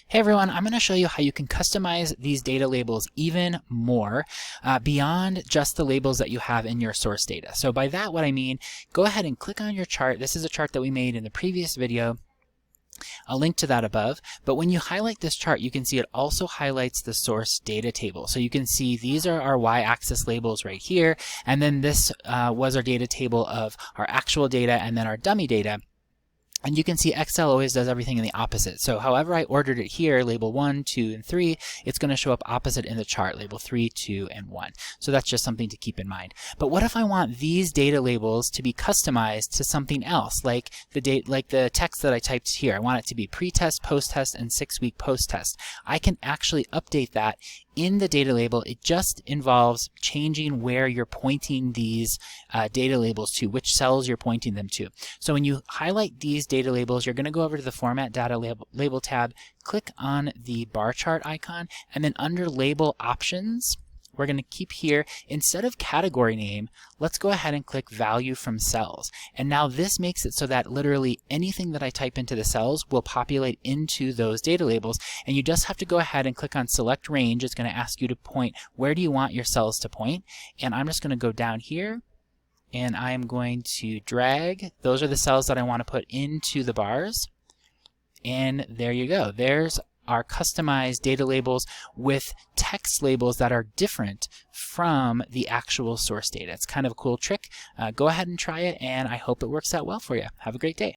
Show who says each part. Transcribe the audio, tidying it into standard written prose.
Speaker 1: Hey everyone, I'm going to show you how you can customize these data labels even more beyond just the labels that you have in your source data. So by that what I mean, go ahead and click on your chart. This is a chart that we made in the previous video. I'll link to that above, but when you highlight this chart, you can see it also highlights the source data table. So you can see these are our y-axis labels right here, and then this was our data table of our actual data and then our dummy data. And you can see Excel always does everything in the opposite. So however I ordered it here, label 1, 2, and 3, it's going to show up opposite in the chart, label 3, 2, and 1. So that's just something to keep in mind. But what if I want these data labels to be customized to something else, like the text that I typed here? I want it to be pre-test, post-test, and 6-week post-test. I can actually update that in the data label. It just involves changing where you're pointing these data labels to, which cells you're pointing them to. So when you highlight these data labels, you're going to go over to the Format Data Label tab, click on the bar chart icon, and then under Label Options, we're going to keep here, instead of category name, let's go ahead and click Value from Cells. And now this makes it so that literally anything that I type into the cells will populate into those data labels. And you just have to go ahead and click on Select Range. It's going to ask you to point, where do you want your cells to point? And I'm just going to go down here, and I'm going to drag. Those are the cells that I want to put into the bars. And there you go. There's our customized data labels with text labels that are different from the actual source data. It's kind of a cool trick. Go ahead and try it, and I hope it works out well for you. Have a great day.